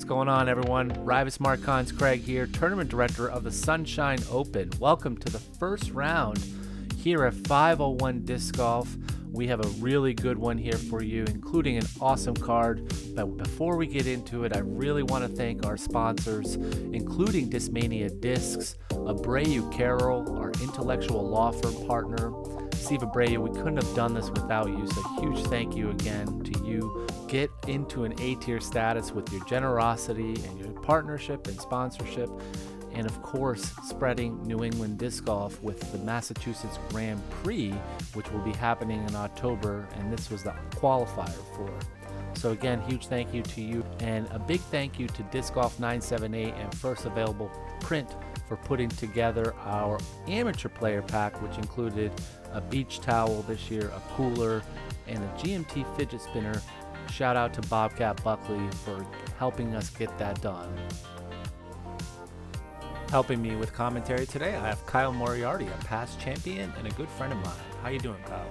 going on, everyone? Rivas Marcon's Craig here, tournament director of the Sunshine Open. Welcome to the first round here at 501 Disc Golf. We have a really good one here for you, including an awesome card. But before we get into it, I really want to thank our sponsors, including Discmania Discs, Abreu Karol, our intellectual law firm partner. Steve Abreu, we couldn't have done this without you, so huge thank you again to you. Get into an A-tier status with your generosity and your partnership and sponsorship, and of course, spreading New England disc golf with the Massachusetts Grand Prix, which will be happening in October, and this was the qualifier for. So again, huge thank you to you, and a big thank you to Disc Golf 978 and First Available Print for putting together our amateur player pack, which included a beach towel this year, a cooler, and a GMT fidget spinner. Shout out to Bobcat Buckley for helping us get that done. Helping me with commentary today, I have Kyle Moriarty, a past champion and a good friend of mine. How you doing, Kyle?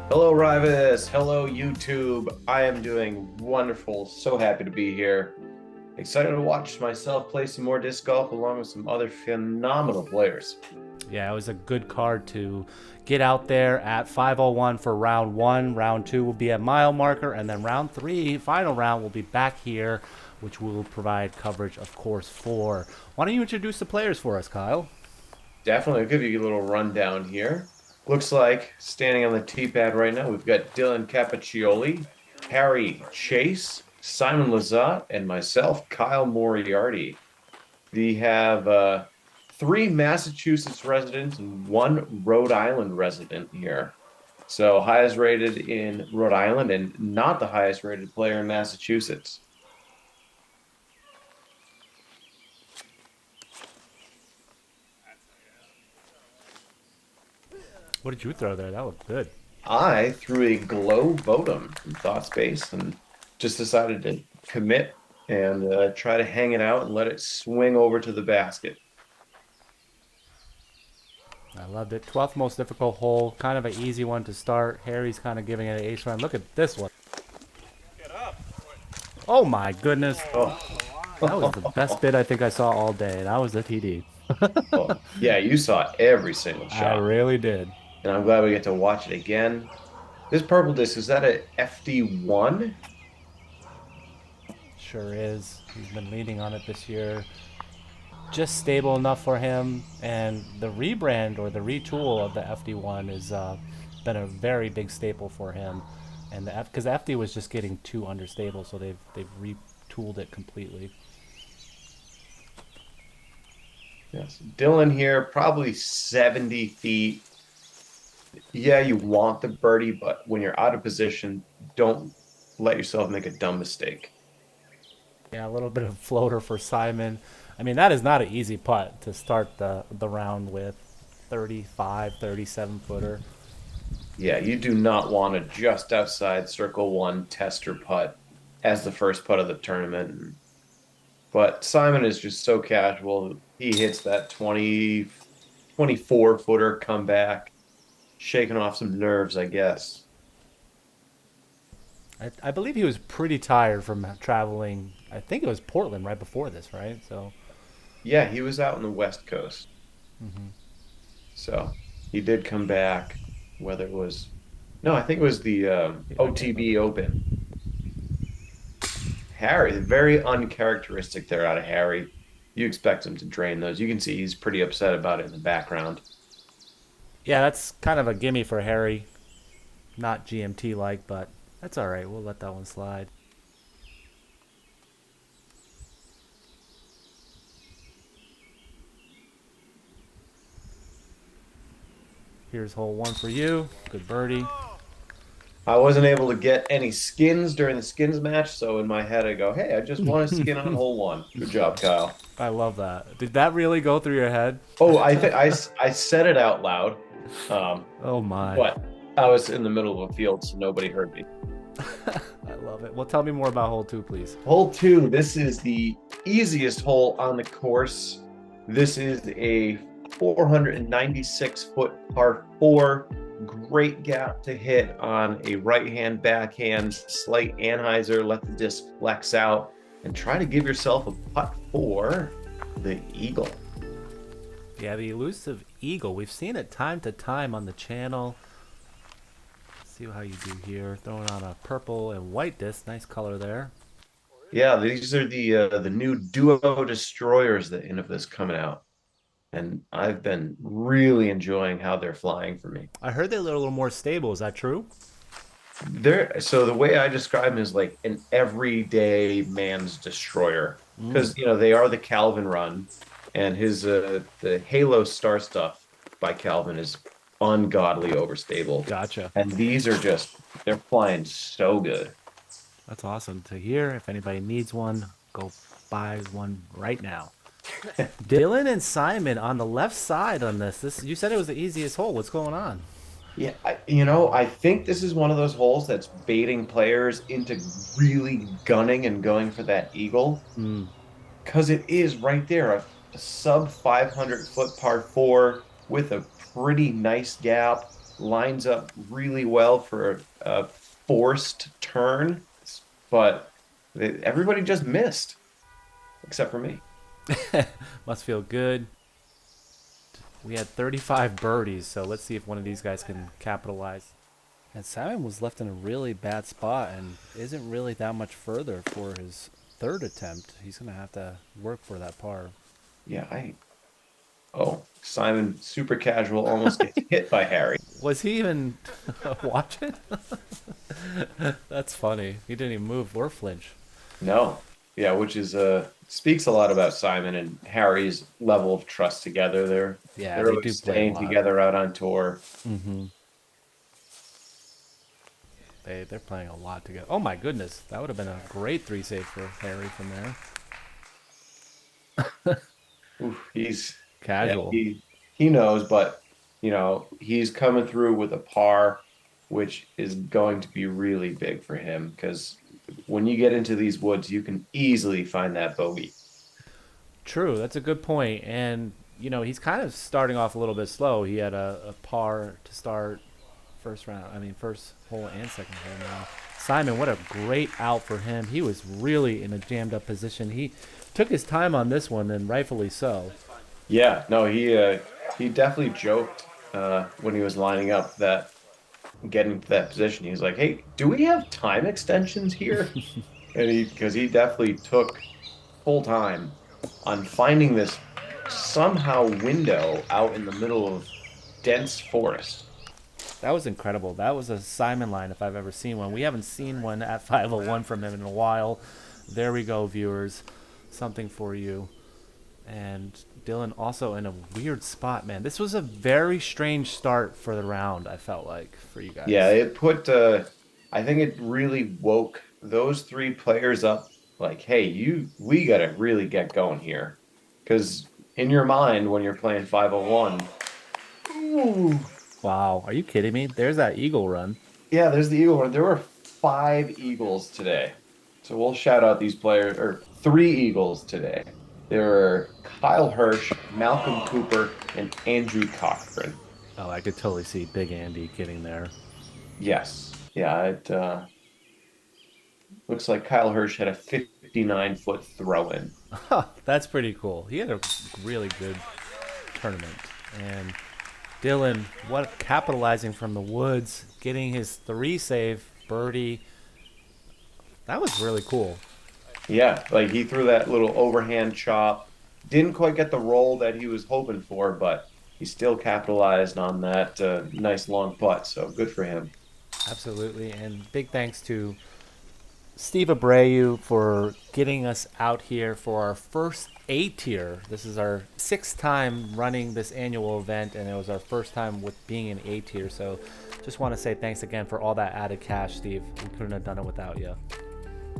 Hello, Rivas. Hello, YouTube. I am doing wonderful. So happy to be here. Excited to watch myself play some more disc golf along with some other phenomenal players. Yeah, it was a good card to get out there at 501 for round one. Round two will be at mile marker, and then round three, final round, will be back here, which we will provide coverage, of course, for. Why don't you introduce the players for us, Kyle? Definitely. I'll give you a little rundown here. Looks like standing on the tee pad right now, we've got Dylan Capaccioli, Harry Chace, Simon Lizotte, and myself, Kyle Moriarty. We have 3 Massachusetts residents and 1 Rhode Island resident here. So highest rated in Rhode Island and not the highest rated player in Massachusetts. What did you throw there? That looked good. I threw a glow Bodum from Thought Space and just decided to commit and try to hang it out and let it swing over to the basket. I loved it. 12th most difficult hole. Kind of an easy one to start. Harry's kind of giving it an ace run. Look at this one. Get up. Oh my goodness. Oh. That was the best bid I think I saw all day. That was the TD. Oh, yeah, you saw every single shot. I really did. And I'm glad we get to watch it again. This purple disc, is that a FD1? Sure is. He's been leading on it this year. Just stable enough for him, and the rebrand or the retool of the FD1 has been a very big staple for him. And because FD was just getting too understable, so they've retooled it completely. Yes, Dylan here, probably 70 feet. Yeah, you want the birdie, but when you're out of position, don't let yourself make a dumb mistake. Yeah, a little bit of floater for Simon. I mean, that is not an easy putt to start the round with. 35, 37 footer. Yeah, you do not want a just outside circle one tester putt as the first putt of the tournament. But Simon is just so casual. He hits that 24 footer comeback, shaking off some nerves, I guess. I believe he was pretty tired from traveling. I think it was Portland right before this, right? So. Yeah, he was out on the West Coast. Mm-hmm. So he did come back, whether it was... No, I think it was the OTB Open. Harry, very uncharacteristic there out of Harry. You expect him to drain those. You can see he's pretty upset about it in the background. Yeah, that's kind of a gimme for Harry. Not GMT-like, but that's all right. We'll let that one slide. Here's hole 1 for you. Good birdie. I wasn't able to get any skins during the skins match, so in my head I go, hey, I just want a skin on hole 1. Good job, Kyle. I love that. Did that really go through your head? Oh, I said it out loud. Oh my. But I was in the middle of a field, so nobody heard me. I love it. Well, tell me more about hole 2, please. Hole 2, this is the easiest hole on the course. This is a 496-foot par 4. Great gap to hit on a right-hand backhand, slight anhyzer, let the disc flex out. and try to give yourself a putt for the eagle. Yeah, the elusive eagle. We've seen it time to time on the channel. See how you do here. Throwing on a purple and white disc. Nice color there. Yeah, these are the new duo destroyers that end up this coming out, and I've been really enjoying how they're flying for me. I heard they're a little more stable. Is that true? So the way I describe them is like an everyday man's destroyer, Mm, because they are the Calvin run, and his the Halo Star stuff by Calvin is ungodly overstable, gotcha. and these are just they're flying so good. That's awesome to hear. If anybody needs one, go buy one right now. Dylan and Simon on the left side on this. This you said it was the easiest hole. What's going on? Yeah, I think this is one of those holes that's baiting players into really gunning and going for that eagle, Mm, because it is right there, a sub 500-foot par four with a pretty nice gap, lines up really well for a forced turn, but everybody just missed except for me. must feel good. We had 35 birdies, so let's see if one of these guys can capitalize. And Simon was left in a really bad spot and isn't really that much further for his third attempt. He's going to have to work for that par. Yeah, oh, Simon, super casual, almost gets hit by Harry. Was he even watching? That's funny. He didn't even move or flinch. No. Yeah, which is speaks a lot about Simon and Harry's level of trust together. Yeah, They're they do always play a staying lot. together out on tour. Mm-hmm. They're playing a lot together. Oh my goodness, that would have been a great three save for Harry from there. Oof, he's yeah, Casual. he knows, but he's coming through with a par, which is going to be really big for him because when you get into these woods, you can easily find that bogey. True, that's a good point. And he's kind of starting off a little bit slow. He had a par to start first round. I mean, first hole and second hole now. Simon, what a great out for him. He was really in a jammed up position. He took his time on this one, and rightfully so. Yeah, no, he definitely joked when he was lining up that getting to that position. He's like, "Hey, do we have time extensions here?" And because he definitely took full time on finding this somehow window out in the middle of dense forest. That was incredible. That was a Simon line if I've ever seen one. We haven't seen one at 501 from him in a while. There we go, viewers. Something for you. And Dylan also in a weird spot, man. This was a very strange start for the round, I felt like, for you Yeah, guys. it put I think it really woke those three players up like, "Hey, we got to really get going here." Cuz in your mind when you're playing 501, ooh, Wow, are you kidding me? There's that eagle run. yeah, there's the eagle one. There were five eagles today. So we'll shout out these players, or three eagles today. There were Kyle Hirsch, Malcolm Cooper, and Andrew Cochran. Oh, I could totally see Big Andy getting there. Yes. Yeah, it looks like Kyle Hirsch had a 59-foot throw in. That's pretty cool. He had a really good tournament. And Dylan, what capitalizing from the woods, getting his three save birdie. That was really cool. Yeah, like he threw that little overhand chop. Didn't quite get the roll that he was hoping for, but he still capitalized on that nice long putt. So good for him. Absolutely. And big thanks to Steve Abreu for getting us out here for our first A tier. This is our sixth time running this annual event, and it was our first time with being in A tier. So just want to say thanks again for all that added cash, Steve. We couldn't have done it without you.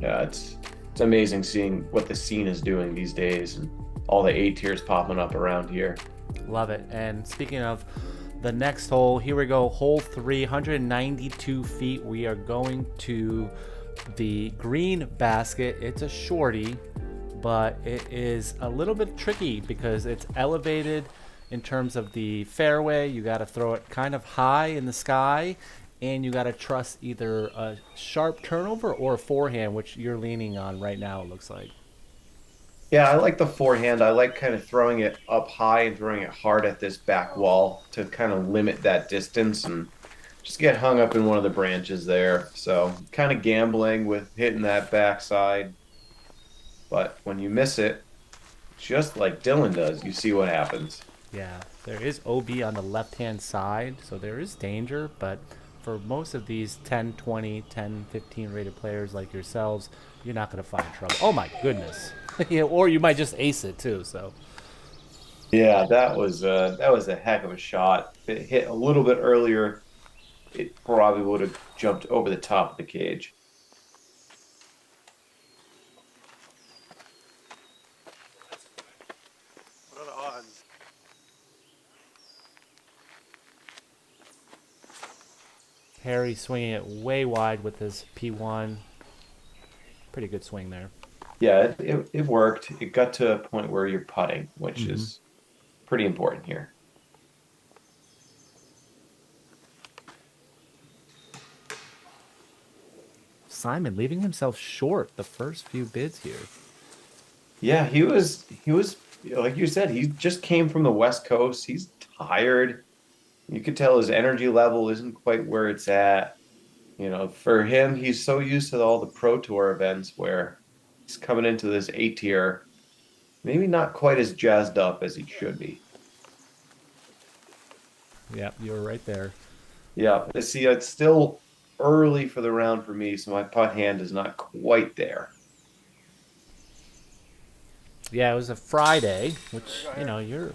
Yeah, it's amazing seeing what the scene is doing these days and all the A tiers popping up around here. Love it. And speaking of the next hole, here we go. Hole 3, 192 feet. We are going to the green basket. It's a shorty, but it is a little bit tricky because it's elevated in terms of the fairway. You got to throw it kind of high in the sky, and you got to trust either a sharp turnover or a forehand, which you're leaning on right now, it looks like. Yeah, I like the forehand. I like kind of throwing it up high and throwing it hard at this back wall to kind of limit that distance and just get hung up in one of the branches there. So kind of gambling with hitting that backside. But when you miss it, just like Dylan does, you see what happens. Yeah, there is OB on the left-hand side, so there is danger, but for most of these 10, 20, 10, 15 rated players like yourselves, you're not going to find trouble. Oh my goodness. Yeah, or you might just ace it too, so. Yeah, that was a heck of a shot. If it hit a little bit earlier, it probably would have jumped over the top of the cage. What are the odds? Harry swinging it way wide with his P1. Pretty good swing there. Yeah, it worked. It got to a point where you're putting, which Mm-hmm. is pretty important here. Simon leaving himself short the first few bids here. Yeah, he was like you said, he just came from the West Coast. He's tired. You could tell his energy level isn't quite where it's at. You know, for him, he's so used to all the Pro Tour events where he's coming into this A tier, maybe not quite as jazzed up as he should be. Yep, you were right there. Yeah, see, it's still early for the round for me, so my putt hand is not quite there. Yeah, it was a Friday, which, you're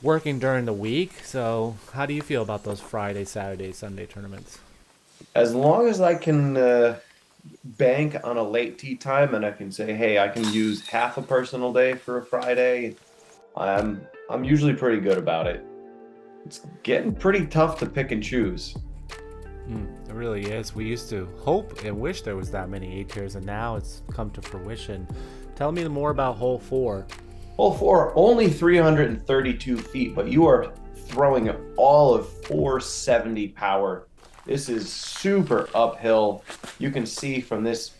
working during the week. So, how do you feel about those Friday, Saturday, Sunday tournaments? As long as I can bank on a late tee time and I can say, hey, I can use half a personal day for a Friday, I'm usually pretty good about it. It's getting pretty tough to pick and choose. It really is. We used to hope and wish there was that many A tiers, and now it's come to fruition. Tell me more about hole 4. Hole 4, only 332 feet, but you are throwing all of 470 power. This is super uphill. You can see from this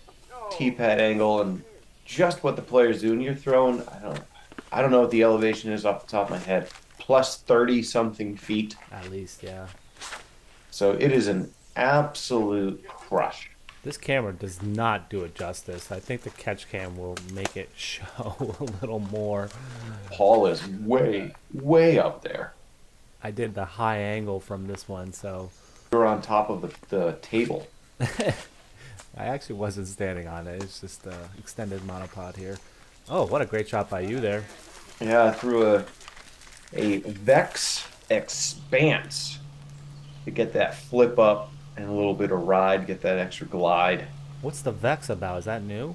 tee pad angle and just what the player's doing. You're throwing, I don't know what the elevation is off the top of my head, plus 30 something feet. At least, yeah. So it is an absolute crush. This camera does not do it justice. I think the catch cam will make it show a little more. Paul is way, way up there. I did the high angle from this one, so You're on top of the table. I actually wasn't standing on it. It's just the extended monopod here. Oh, what a great shot by you there. Yeah, I threw a Vex Expanse to get that flip up and a little bit of ride, get that extra glide. What's the Vex about? Is that new?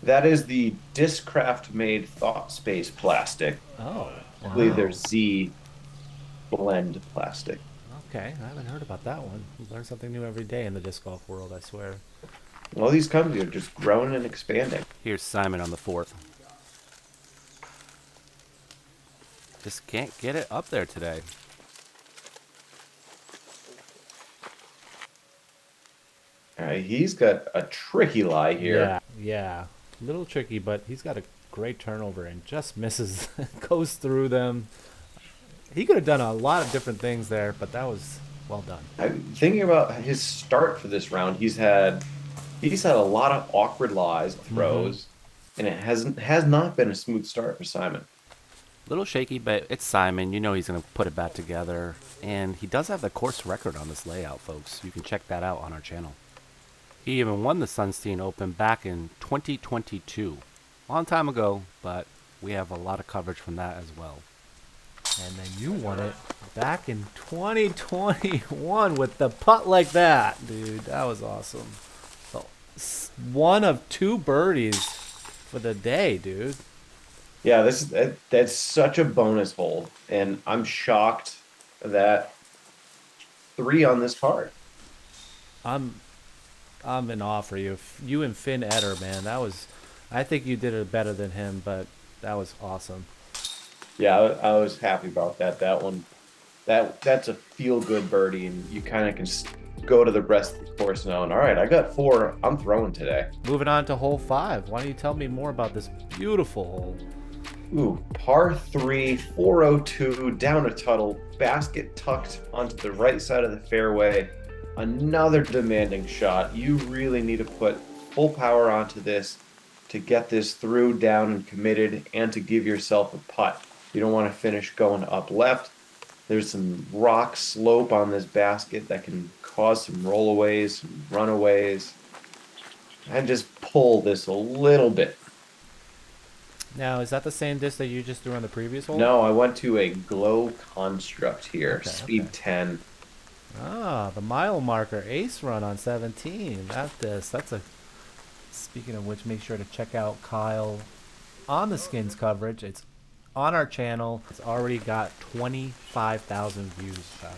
That is the Discraft made Thought Space plastic. Oh, I believe wow. there's Z blend plastic. Okay, I haven't heard about that one. You learn something new every day in the disc golf world, I swear. All these companies are just growing and expanding. Here's Simon on the 4th. Just can't get it up there today. All right, he's got a tricky lie here. Yeah. A little tricky, but he's got a great turnover and just misses, goes through them. He could have done a lot of different things there, but that was well done. I'm thinking about his start for this round. He's had a lot of awkward lies, throws, and it has not been a smooth start for Simon. Little shaky, but it's Simon. You know he's going to put it back together. And he does have the course record on this layout, folks. You can check that out on our channel. He even won the Sunstein Open back in 2022. Long time ago, but we have a lot of coverage from that as well. And then you won it back in 2021 with the putt like that. Dude, that was awesome. So, one of 2 birdies for the day, dude. Yeah, that's such a bonus hole, and I'm shocked that 3 on this card. I'm in awe for you. You and Finn Etter, man. That was, I think you did it better than him, but that was awesome. Yeah, I was happy about that. That one, that's a feel good birdie, and you kind of can go to the rest of the course knowing, all right, I got 4. I'm throwing today. Moving on to hole 5. Why don't you tell me more about this beautiful hole? Ooh, par 3, 402, down a tuttle, basket tucked onto the right side of the fairway. Another demanding shot. You really need to put full power onto this to get this through, down, and committed, and to give yourself a putt. You don't want to finish going up left. There's some rock slope on this basket that can cause some rollaways, some runaways, and just pull this a little bit. Now, is that the same disc that you just threw on the previous hole? No, I went to a glow construct here, Okay, speed okay. 10. Ah, the mile marker ace run on 17. That's a. Speaking of which, make sure to check out Kyle on the Skins coverage. It's on our channel. It's already got 25,000 views, Kyle.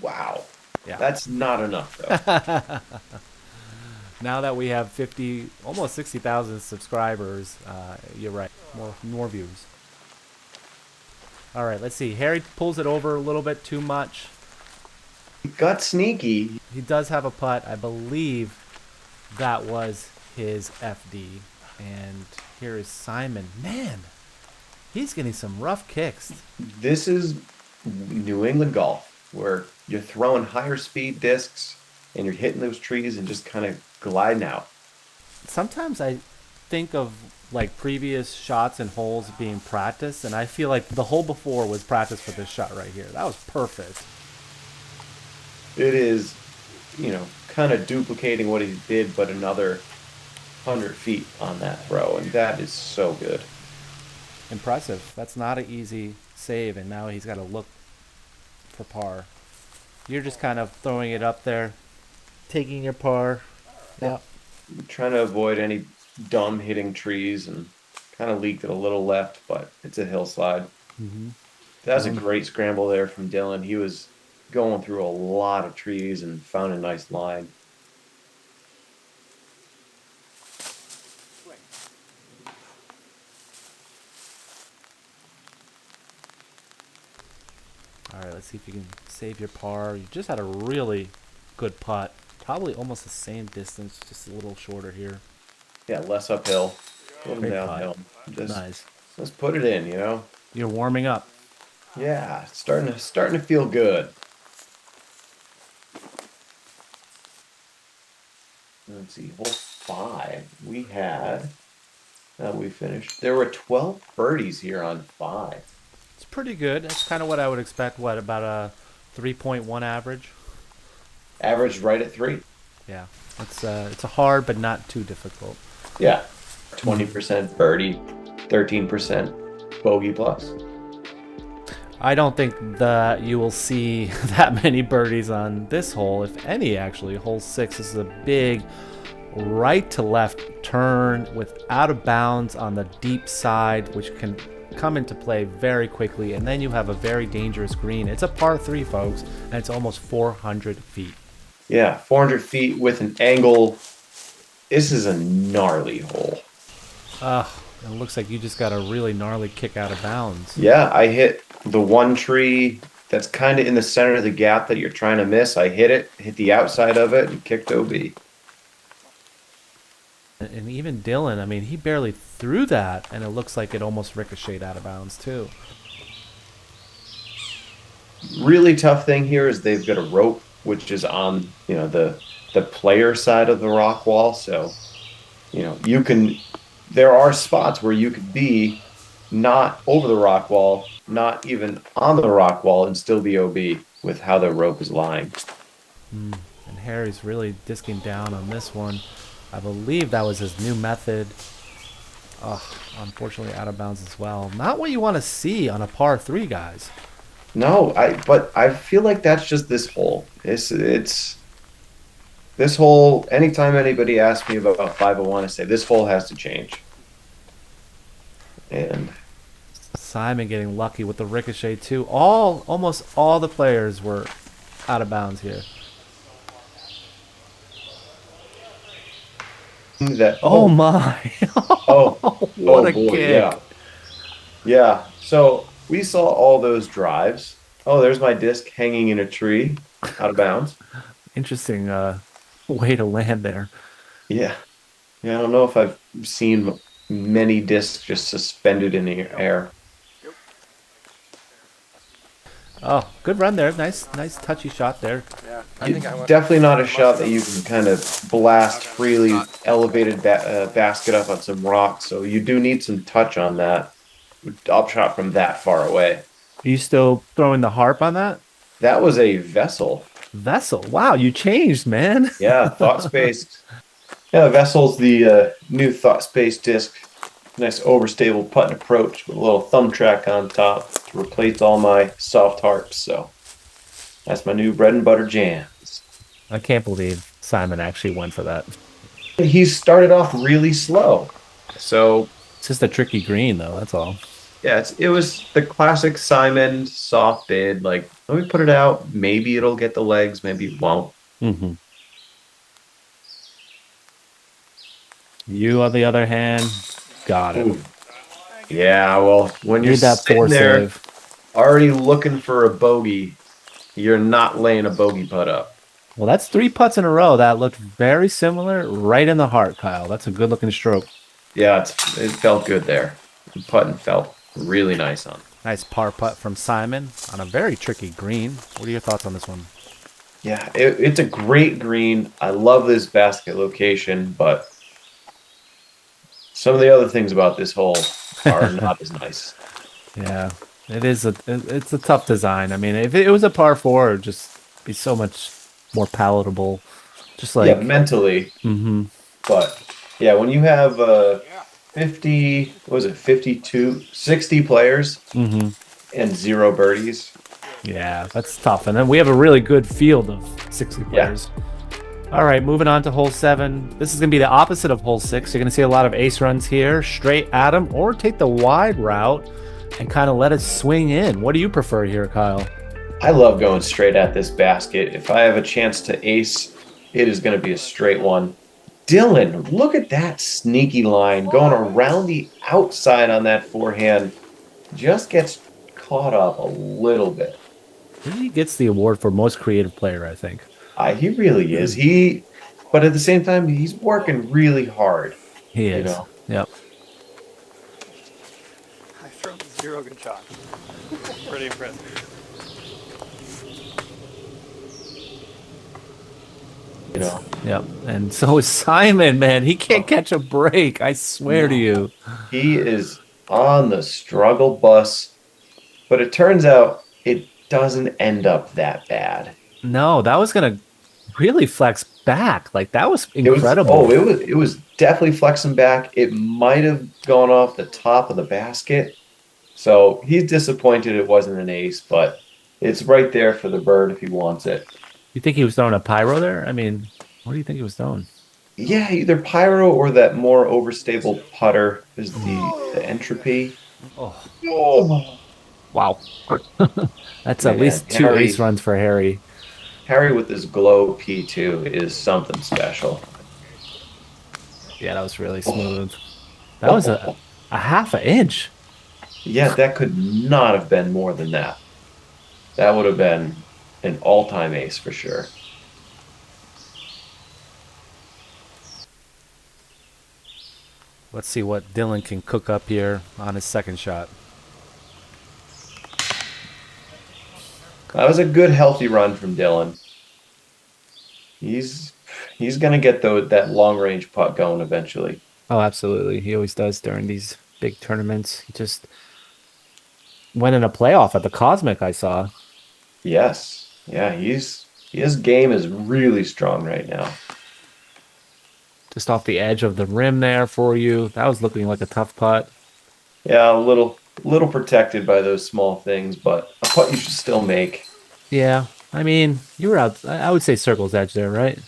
Wow. Yeah. That's not enough, though. Now that we have 50, almost 60,000 subscribers, you're right. More views. All right, let's see. Harry pulls it over a little bit too much. Got sneaky. He does have a putt. I believe that was his FD. And here is Simon. Man, he's getting some rough kicks. This is New England golf, where you're throwing higher speed discs and you're hitting those trees and just kind of gliding out. Sometimes I think of like previous shots and holes being practice, and I feel like the hole before was practice for this shot right here. That was perfect. It is, kind of duplicating what he did, but another 100 feet on that throw, and that is so good. Impressive. That's not an easy save, and now he's got to look for par. You're just kind of throwing it up there, taking your par. Yeah. Trying to avoid any dumb hitting trees and kind of leaked it a little left, but it's a hillside. Mm-hmm. That was a great scramble there from Dylan. He was going through a lot of trees and found a nice line. All right, let's see if you can save your par. You just had a really good putt. Probably almost the same distance, just a little shorter here. Yeah, less uphill, a little Great downhill. putt. Nice. Let's put it in, You're warming up. Yeah, starting to feel good. Let's see, hole 5. We had, we finished. There were 12 birdies here on 5. It's pretty good. That's kind of what I would expect. What, about a 3.1 average? Averaged right at 3. Yeah, it's a hard but not too difficult. Yeah, 20% birdie, 13% bogey plus. I don't think that you will see that many birdies on this hole, if any, actually. Hole 6 is a big right to left turn with out of bounds on the deep side, which can come into play very quickly, and then you have a very dangerous green. It's a par 3, folks, and it's almost 400 feet. Yeah, 400 feet with an angle. This is a gnarly hole. It looks like you just got a really gnarly kick out of bounds. Yeah, I hit the one tree that's kind of in the center of the gap that you're trying to miss. I hit the outside of it, and kicked OB. And even Dylan, I mean, he barely threw that, and it looks like it almost ricocheted out of bounds, too. Really tough thing here is they've got a rope, which is on, the player side of the rock wall. So, there are spots where you could be not over the rock wall, not even on the rock wall, and still be OB with how the rope is lying. And Harry's really disking down on this one. I believe that was his new method. Unfortunately out of bounds as well. Not what you want to see on a par 3, guys. No, but I feel like that's just this hole. It's this hole. Anytime anybody asks me about 501, I say this hole has to change. And Simon getting lucky with the ricochet too. Almost all the players were out of bounds here. Oh my! What a boy, kick! Yeah. So we saw all those drives. Oh, there's my disc hanging in a tree, out of bounds. Interesting way to land there. Yeah. Yeah, I don't know if I've seen many discs just suspended in the air. Oh, good run there. Nice touchy shot there. Definitely not a shot that you can kind of blast freely, elevated basket up on some rocks. So you do need some touch on that. Up shot from that far away. Are you still throwing the harp on that? That was a vessel. Vessel. Wow, you changed, man. Yeah, thought space. Yeah, vessel's the new thought space disc. Nice overstable putt and approach with a little thumb track on top to replace all my soft harps. So that's my new bread and butter jams. I can't believe Simon actually went for that. He started off really slow. So It's just a tricky green, though. That's all. yeah, it was the classic Simon soft bid. Like, let me put it out. Maybe it'll get the legs, maybe it won't. Mm-hmm. You, on the other hand, got it. Ooh. Yeah, well, when you're Need that sitting four there save. already looking for a bogey, you're not laying a bogey putt up. Well, that's 3 putts in a row that looked very similar, right in the heart, Kyle. That's a good looking stroke. Yeah, it felt good there. The putting felt really nice on. Nice par putt from Simon on a very tricky green. What are your thoughts on this one? Yeah, it's a great green. I love this basket location, but some of the other things about this hole are not as nice. Yeah, it's a tough design. I mean, if it was a par four, it'd just be so much more palatable. Just Yeah, like, mentally, mm-hmm. but yeah, when you have 50, what was it, 52, 60 players Mm-hmm. and zero birdies. Yeah, that's tough. And then we have a really good field of 60 players. All right, moving on to hole 7. This is going to be the opposite of hole 6. You're going to see a lot of ace runs here, straight at them, or take the wide route and kind of let it swing in. What do you prefer here, Kyle? I love going straight at this basket. If I have a chance to ace, it is going to be a straight one. Dylan, look at that sneaky line going around the outside on that forehand. Just gets caught up a little bit. He gets the award for most creative player, I think. He really is. But at the same time, he's working really hard. He You is. know, Yep. I thrown 0 good shots. Pretty impressive. you know. Yep. And so is Simon, man. He can't catch a break. I swear to you. He is on the struggle bus, but it turns out it doesn't end up that bad. No, that was gonna really flex back. Like that was It was incredible. it was definitely flexing back. It might have gone off the top of the basket. So he's disappointed it wasn't an ace, but it's right there for the bird if he wants it. You think he was throwing a pyro there? I mean, what do you think he was throwing? Yeah, either pyro or that more overstable putter is the entropy. Oh, Oh wow. That's at man, least 2 ace runs for Harry. Harry with his glow P2 is something special. Yeah, that was really smooth. That was a half an inch. Yeah, that could not have been more than that. That would have been an all-time ace for sure. Let's see what Dylan can cook up here on his second shot. That was a good, healthy run from Dylan. He's gonna get that long-range putt going eventually. Oh, absolutely. He always does during these big tournaments. He just went in a playoff at the Cosmic, I saw. Yes, yeah, his game is really strong right now. Just off the edge of the rim there for you. That was looking like a tough putt. Yeah, a little protected by those small things, but a putt you should still make. Yeah. I mean, you were out. I would say circle's edge there, right?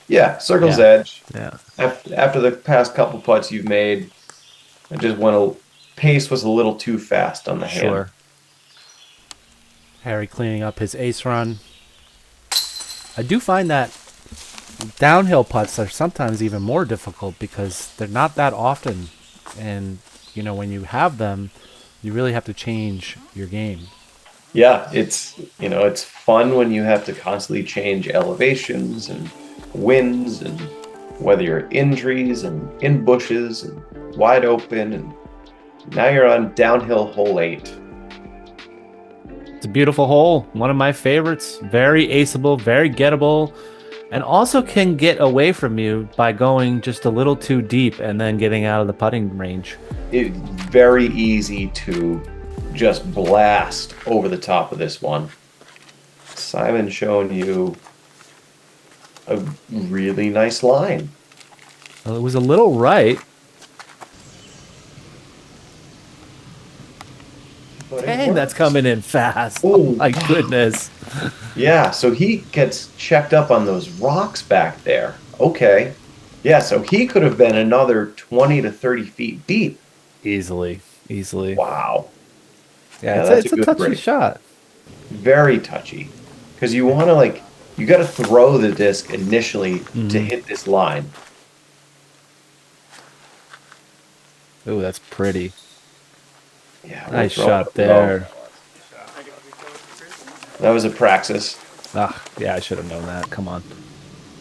Yeah, circle's Yeah. edge. Yeah. After the past couple putts you've made, I just pace was a little too fast on the hand. Sure. Harry cleaning up his ace run. I do find that downhill putts are sometimes even more difficult because they're not that often. And, when you have them, you really have to change your game. Yeah, it's fun when you have to constantly change elevations and winds and whether you're in trees and in bushes and wide open and now you're on downhill hole 8. It's a beautiful hole. One of my favorites. Very aceable, very gettable, and also can get away from you by going just a little too deep and then getting out of the putting range. It's very easy to just blast over the top of this one. Simon showing you a really nice line. Well, it was a little right. But it Dang, that's works. coming in fast. Oh Oh, my goodness. yeah, so he gets checked up on those rocks back there. Okay. Yeah, so he could have been another 20 to 30 feet deep. Easily, easily. Wow. Yeah, Yeah, that's a it's a good touchy break. shot. Very touchy. Because you want to, you got to throw the disc initially to Hmm. hit this line. Ooh, that's pretty. Yeah, we're Nice throwing shot it low. there. That was a praxis. Ah, yeah, I should have known that. Come on.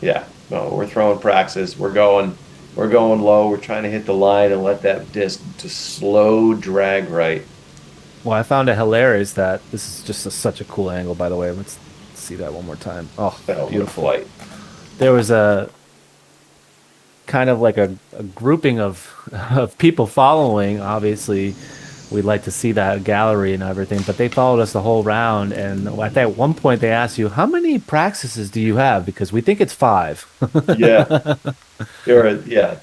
Yeah, no, we're throwing praxis. We're going low. We're trying to hit the line and let that disc just slow drag right. Well, I found it hilarious that this is just such a cool angle, by the way. Let's see that one more time. Oh, Oh, what a beautiful. flight. There was a kind of like a grouping of of people following. Obviously, we'd like to see that gallery and everything, but they followed us the whole round. And at one point, they asked you, "How many praxises do you have?" Because we think it's five. Yeah, yeah.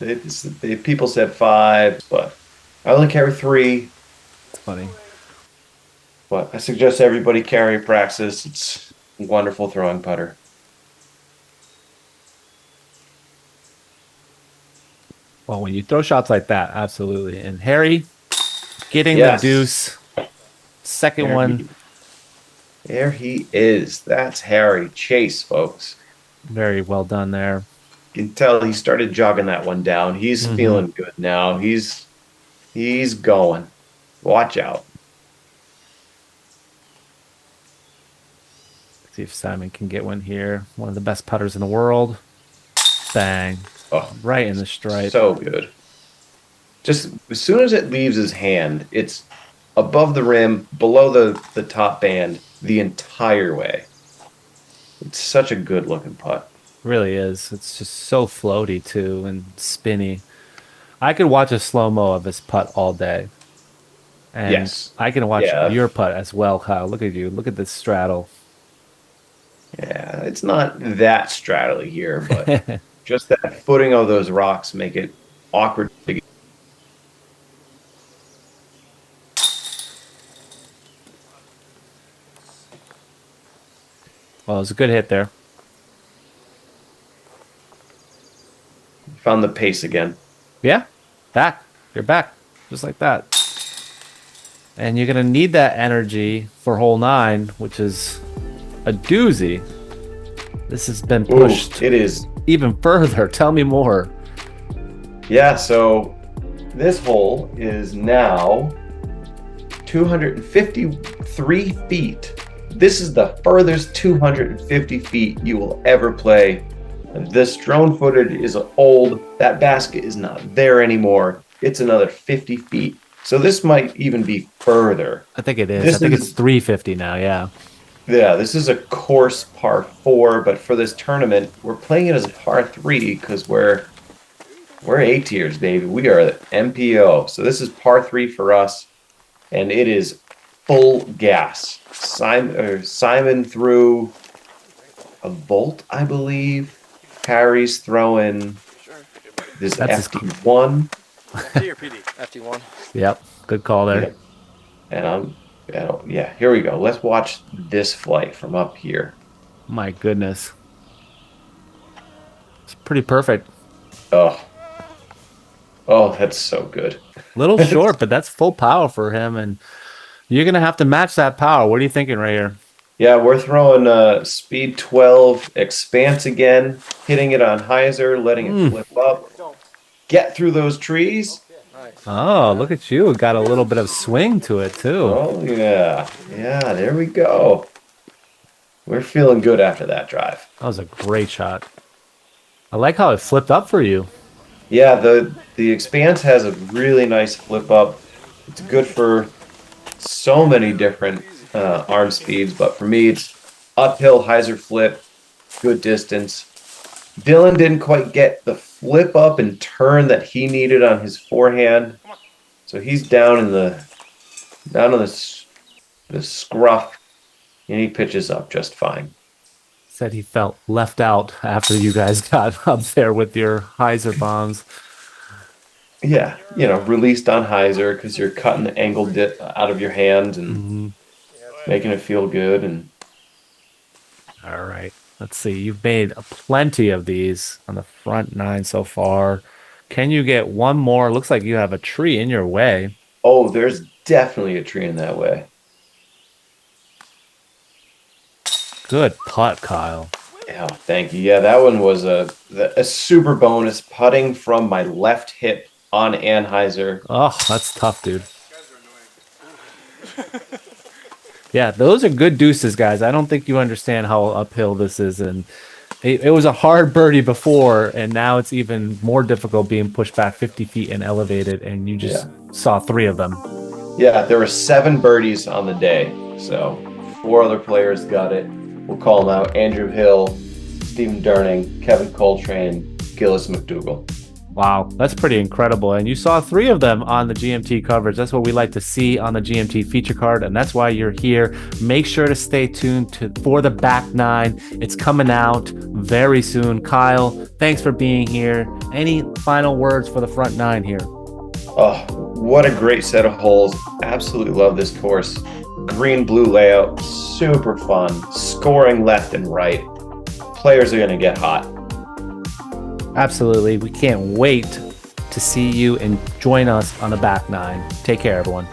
People said 5, but I only carry 3. It's funny. But I suggest everybody carry a praxis. It's a wonderful throwing putter. Well, when you throw shots like that, absolutely. And Harry getting the Yes, deuce. Second there one, he, there he is. That's Harry Chace, folks. very well done there. You can tell he started jogging that one down. He's Hmm. feeling good now. He's going. Watch out. See if Simon can get one here. One of the best putters in the world. Bang. Oh, Right in the stripe. so good. Just as soon as it leaves his hand, it's above the rim, below the top band, the entire way. It's such a good looking putt. Really is. It's just so floaty too and spinny. I could watch a slow-mo of his putt all day. And Yes. I can watch Yeah. your putt as well, Kyle. Look at you. Look at this straddle. Yeah. It's not that straddly here, but just that footing of those rocks make it awkward to get. Well, it's a good hit there. Found the pace again. Yeah. Back. You're back. Just like that. And you're going to need that energy for hole 9, which is a doozy. This has been Ooh, pushed it is. even further. Tell me more. Yeah. So this hole is now 253 feet. This is the furthest 250 feet you will ever play. This drone footage is old. That basket is not there anymore. It's another 50 feet. So this might even be further. I think it is. I This think it's is, 350 now. Yeah. yeah, this is a course par 4, but for this tournament, we're playing it as a par 3 because we're A tiers, baby. We are MPO. So this is par 3 for us, and it is full gas. Simon threw a volt, I believe. Harry's throwing this That's his. FT1. FT or PD? FT1. Yep. Good call Yeah. there. And yeah, here we go. Let's watch this flight from up here. My goodness. It's pretty perfect. Oh, oh, that's so good. Little short, but that's full power for him. And you're going to have to match that power. What are you thinking right here? Yeah, we're throwing speed 12 expanse again, hitting it on hyzer, letting it Mm. flip up, get through those trees. Nice. Oh, look at you. Got a little bit of swing to it, too. Oh, yeah. Yeah, there we go. We're feeling good after that drive. That was a great shot. I like how it flipped up for you. Yeah, the Expanse has a really nice flip up. It's good for so many different arm speeds, but for me, it's uphill hyzer flip, good distance. Dylan didn't quite get the flip up and turn that he needed on his forehand, so he's down in the scruff, and he pitches up just fine. Said he felt left out after you guys got up there with your hyzer bombs. Yeah, released on hyzer because you're cutting the angle out of your hand and making it feel good. And all right, let's see. You've made plenty of these on the front nine so far. Can you get one more? Looks like you have a tree in your way. oh, there's definitely a tree in that way. Good putt, Kyle. Yeah, thank you. Yeah, that one was a super bonus putting from my left hip on Anheuser. Oh, that's tough, dude. Yeah, those are good deuces, guys. I don't think you understand how uphill this is. And it was a hard birdie before, and now it's even more difficult being pushed back 50 feet and elevated, and you just saw 3 of them. Yeah, there were 7 birdies on the day. So 4 other players got it. We'll call them out. Andrew Hill, Stephen Durning, Kevin Coltrane, Gillis McDougall. Wow, that's pretty incredible. And you saw 3 of them on the GMT coverage. That's what we like to see on the GMT feature card, and that's why you're here. Make sure to stay tuned for the back 9. It's coming out very soon. Kyle, thanks for being here. Any final words for the front 9 here? Oh, what a great set of holes. Absolutely love this course. Green-blue layout, super fun. Scoring left and right. Players are going to get hot. Absolutely. We can't wait to see you and join us on the back 9. Take care, everyone.